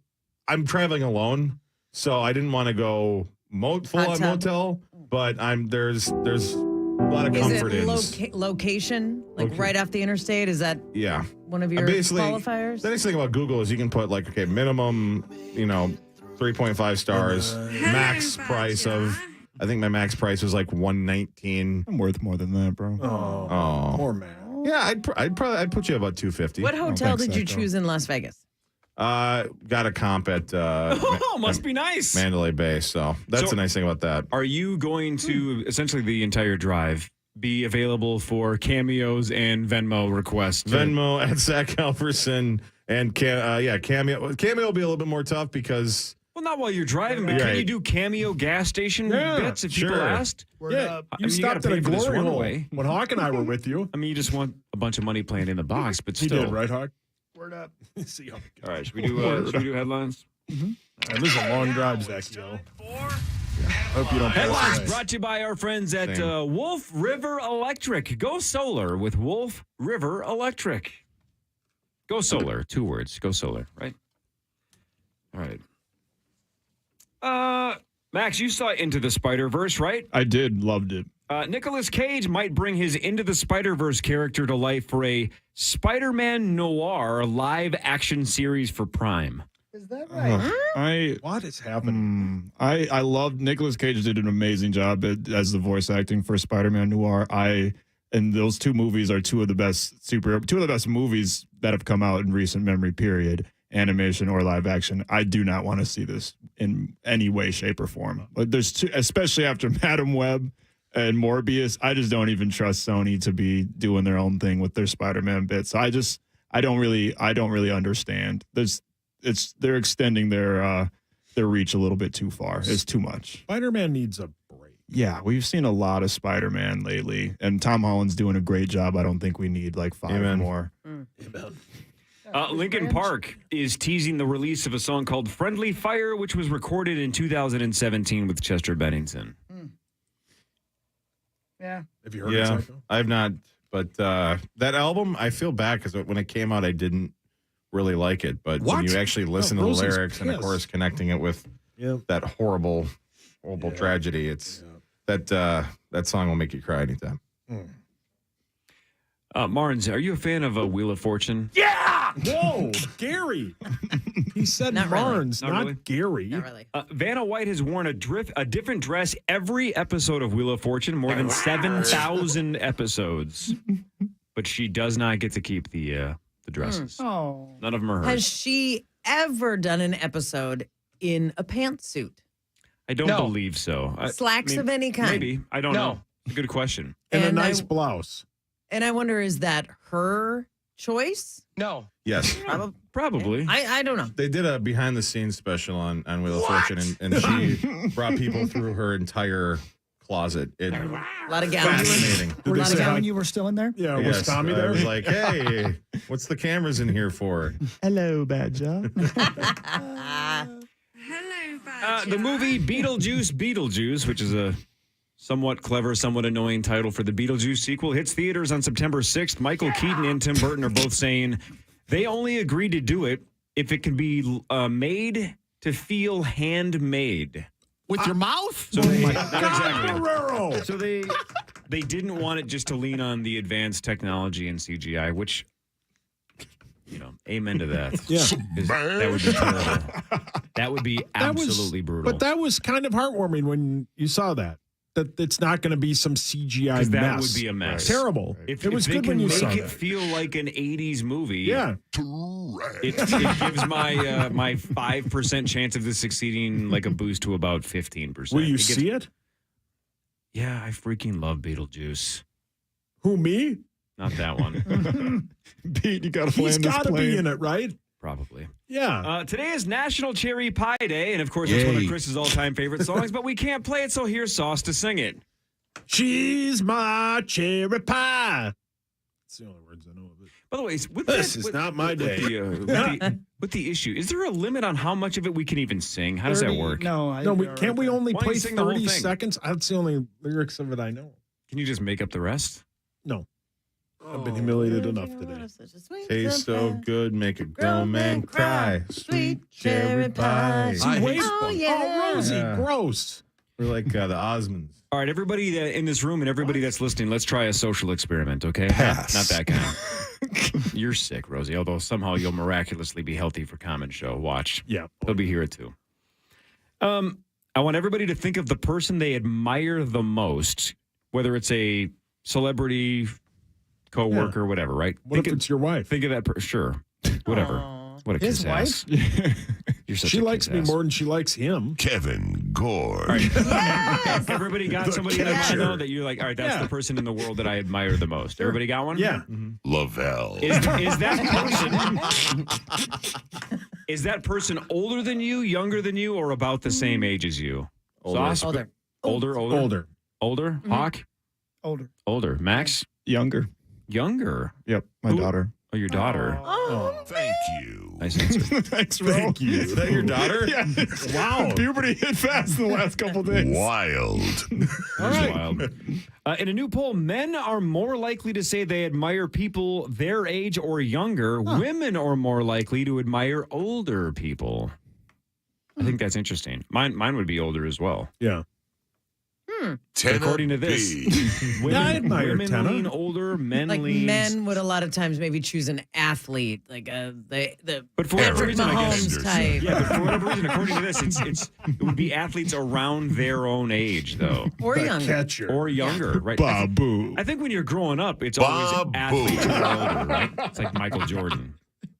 I'm traveling alone, so I didn't want to go full on motel. But there's a lot of comfort in. Is it location? Like right off the interstate? Is that one of your basically qualifiers? The nice thing about Google is you can put like minimum 3.5 stars, max price of. I think my max price was like $119. I'm worth more than that, bro. Oh, poor man. Yeah, I'd put you about $250. What hotel did you choose in Las Vegas? Got a comp at must be nice. Mandalay Bay, so that's the nice thing about that. Are you going to essentially the entire drive be available for cameos and Venmo requests? Venmo at Zach Halverson and Cameo. Cameo will be a little bit more tough because. Well, not while you're driving, but can you do cameo gas station bits if people asked? You stopped at a glory hole away. when Hawk and I were with you. I mean, you just want a bunch of money playing in the box, but He still. did, right, Hawk? Word up. See how All right, should we do headlines? This is a long drive, Zach. Hope you don't pass Headlines away. brought to you by our friends at Wolf River Electric. Go solar with Wolf River Electric. Go solar. 2 words. Go solar, right? All right. Max, you saw Into the Spider-Verse, right? I did. Loved it. Nicolas Cage might bring his Into the Spider-Verse character to life for a Spider-Man noir live-action series for Prime. Is that right? What is happening? I loved Nicolas Cage did an amazing job as the voice acting for Spider-Man Noir. And those 2 movies are two of the best movies that have come out in recent memory period, animation or live action. I do not want to see this in any way, shape, or form. But there's 2, especially after Madam Web and Morbius. I just don't even trust Sony to be doing their own thing with their Spider-Man bits. I don't really understand. They're extending their reach a little bit too far. It's too much. Spider-Man needs a break. Yeah, we've seen a lot of Spider-Man lately, and Tom Holland's doing a great job. I don't think we need like 5 more. Amen. Linkin Park is teasing the release of a song called Friendly Fire, which was recorded in 2017 with Chester Bennington. Yeah. Have you heard it, Psycho? I have not. But that album, I feel bad because when it came out, I didn't really like it. But when you actually listen to the Rosie's lyrics and, of pissed. course, connecting it with that horrible tragedy, it's that song will make you cry anytime. Marnes, are you a fan of Wheel of Fortune? Yeah! Whoa, Gary. He said Not really. Barnes, Not not really. Gary. Not really. Vanna White has worn a different dress every episode of Wheel of Fortune, more than 7,000 episodes. But she does not get to keep the dresses. Oh. None of them are hers. Has she ever done an episode in a pantsuit? I don't believe so. Slacks of any kind? Maybe. I don't know. Good question. And a And nice I- blouse. And I wonder, is that her choice? No. Yes. Probably. I don't know. They did a behind the scenes special on Wheel of Fortune, and she brought people through her entire closet. A lot of gowns. Fascinating. Were they you say there hi? when you were still in there? Yeah, Yes, was Tommy I there? was like, hey, what's the cameras in here for? Hello, Badger. Hello, Badger. The movie Beetlejuice, which is a somewhat clever, somewhat annoying title for the Beetlejuice sequel hits theaters on September 6th. Michael Keaton and Tim Burton are both saying they only agreed to do it if it can be made to feel handmade. With your mouth? So Guerrero! So they didn't want it just to lean on the advanced technology and CGI, which, amen to that. Yeah. That would be terrible. That would be absolutely brutal. But that was kind of heartwarming when you saw that it's not going to be some CGI mess. That would be a mess. Terrible. If it was they good when you saw make it that. feel like an 80s movie. Yeah. It gives my 5% chance of this succeeding like a boost to about 15%. Will you see it? Yeah, I freaking love Beetlejuice. Who, me? Not that one. Pete, you got to He's got to be in it, right? Probably. Yeah. Today is National Cherry Pie Day, and of course, it's one of Chris's all-time favorite songs, but we can't play it, so here's Sauce to sing it. She's my cherry pie. That's the only words I know of it. By the way, This is not my day. With the issue, is there a limit on how much of it we can even sing? How does that work? Can't we only Why don't you play sing the whole 30 thing? seconds? That's the only lyrics of it I know. Can you just make up the rest? No. I've been humiliated enough today. Tastes so good, make a grown man cry. Sweet cherry pie. Rosie, gross. We're like the Osmonds. All right, everybody in this room and everybody that's listening, let's try a social experiment, okay? Pass. Not that kind. You're sick, Rosie, although somehow you'll miraculously be healthy for Common Show. Watch. Yeah. He'll be here at 2. I want everybody to think of the person they admire the most, whether it's a celebrity, co-worker, whatever, right? What if it's your wife? Think of that person. Sure. Whatever. What a His kiss ass. You're such She a likes kiss me ass. more than she likes him. Kevin Gore. Everybody got somebody in mind, though, that you're like, all right, that's the person in the world that I admire the most. Everybody got one? Yeah. Lavelle. Is that person older than you, younger than you, or about the same age as you? Older. Sauce? Older. Hawk? Older. Max? Younger. Younger. Yep, my daughter. Oh, your daughter. Oh, thank you. Nice answer. Thanks, bro. Thank you. Is that your daughter? Yeah. Wow. Puberty hit fast in the last couple days. Wild. All right. Wild. In a new poll, men are more likely to say they admire people their age or younger. Women are more likely to admire older people. I think that's interesting. Mine would be older as well. Yeah. According to this, I admire women Tenna. lean older, men Like lean. men would a lot of times maybe choose an athlete, like the But for whatever Patrick reason, I guess. Mahomes type. Yeah, but for whatever reason, according to this, it would be athletes around their own age, though. Or younger. Catcher. Or younger, right? Babu. I think when you're growing up, it's always athletes who are older, right? It's like Michael Jordan.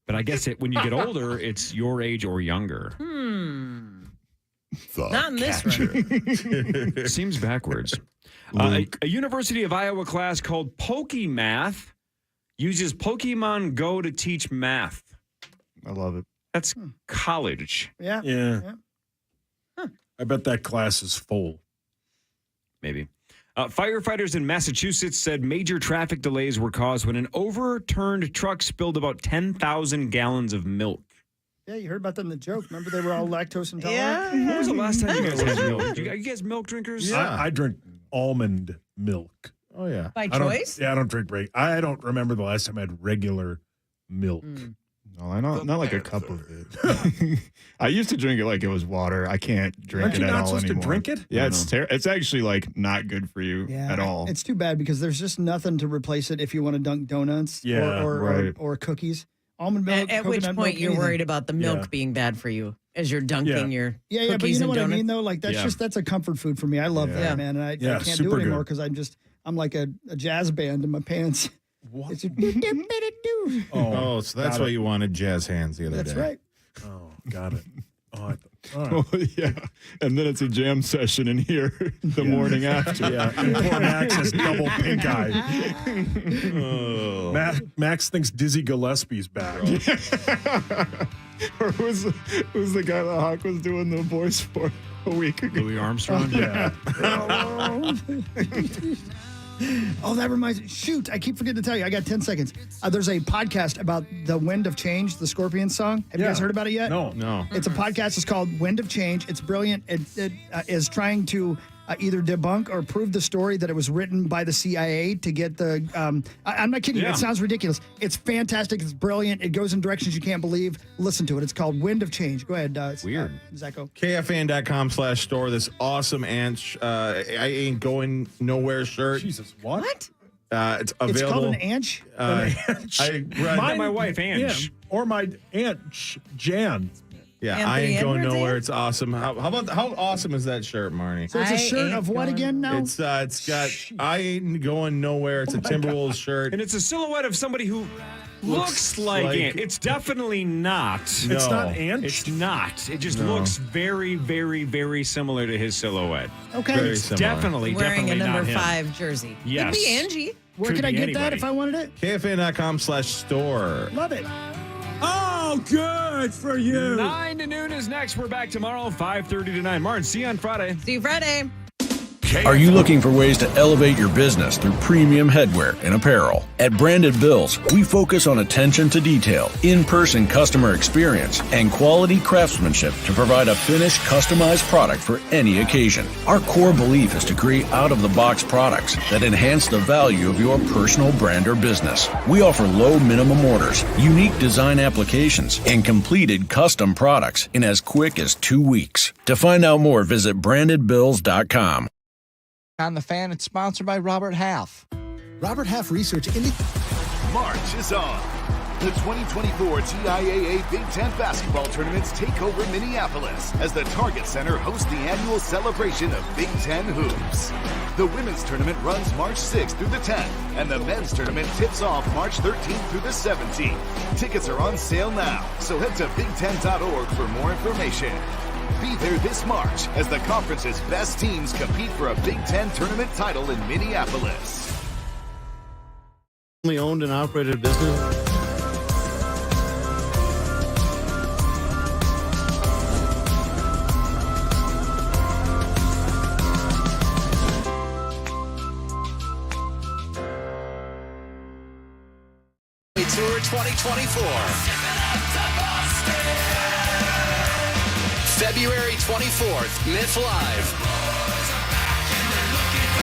But I guess when you get older, it's your age or younger. Not in this room. Seems backwards. A University of Iowa class called PokeMath uses Pokemon Go to teach math. I love it. That's college. Yeah. Yeah. I bet that class is full. Maybe. Firefighters in Massachusetts said major traffic delays were caused when an overturned truck spilled about 10,000 gallons of milk. Yeah, you heard about that in the joke. Remember they were all lactose intolerant? Yeah. When was the last time you guys had milk? Are you guys milk drinkers? Yeah. I drink almond milk. Oh, yeah. By I don't- choice? Yeah, I don't drink I don't remember the last time I had regular milk. No, not like a cup of it. I used to drink it like it was water. I can't drink Aren't it you at not all supposed anymore. to drink it? Yeah, it's actually like not good for you at all. It's too bad because there's just nothing to replace it if you want to dunk donuts Yeah, or cookies. Almond milk. At which coconut point milk, you're anything. worried about the milk being bad for you as you're dunking your Yeah, but cookies you know and what I donuts. mean though? Like that's a comfort food for me. I love that, man. And I Yeah, can't do super it anymore good. because I'm like a jazz band in my pants. What? It's a Oh, so that's got why it. you wanted jazz hands the other That's day. right. Oh, got it. All right. Oh, yeah. And then it's a jam session in here the morning after. Yeah. And poor Max has double pink eye. Max thinks Dizzy Gillespie's back. Or who's the guy that Hawk was doing the voice for a week ago? Louis Armstrong? Yeah. Oh, that reminds me. Shoot, I keep forgetting to tell you. I got 10 seconds. There's a podcast about the Wind of Change, the Scorpions song. Have you guys heard about it yet? No. It's a podcast. It's called Wind of Change. It's brilliant. It is trying to either debunk or prove the story that it was written by the CIA to get the. I'm not kidding you. It sounds ridiculous. It's fantastic. It's brilliant. It goes in directions you can't believe. Listen to it. It's called Wind of Change. Go ahead. Weird. Zacho. KFN.com/store. This awesome I ain't going nowhere shirt. Jesus, what? It's available. It's called an Anch. I read my wife, Ange. Or my Aunt Jan. Yeah, Anthony I ain't going Edwards, nowhere. Ange? It's awesome. How awesome is that shirt, Marnie? So it's a shirt of what again now? It's got I ain't going nowhere. It's a Timberwolves shirt. And it's a silhouette of somebody who looks like Ant. It's definitely not. No. It's not Ant. It's not. It just looks very, very, very similar to his silhouette. Okay. Very It's similar. definitely Wearing a number not him. 5 jersey. Yes. Could be Angie. Where Could can I be get that anybody. if I wanted it? KFN.com/store. Love it. Oh, good for you. 9 to noon is next. We're back tomorrow, 5:30 to 9. Martin, see you on Friday. See you Friday. Are you looking for ways to elevate your business through premium headwear and apparel? At Branded Bills, we focus on attention to detail, in-person customer experience, and quality craftsmanship to provide a finished, customized product for any occasion. Our core belief is to create out-of-the-box products that enhance the value of your personal brand or business. We offer low minimum orders, unique design applications, and completed custom products in as quick as 2 weeks. To find out more, visit brandedbills.com. On the Fan, it's sponsored by Robert Half. Robert Half Research March is on. The 2024 TIAA Big Ten basketball tournaments take over Minneapolis as the Target Center hosts the annual celebration of Big Ten hoops. The women's tournament runs March 6th through the 10th, and the men's tournament tips off March 13th through the 17th. Tickets are on sale now, so head to big10.org for more information. Be there this March as the conference's best teams compete for a Big Ten tournament title in Minneapolis. Only owned and operated business. Tour 2024. February 24th, Myth Live.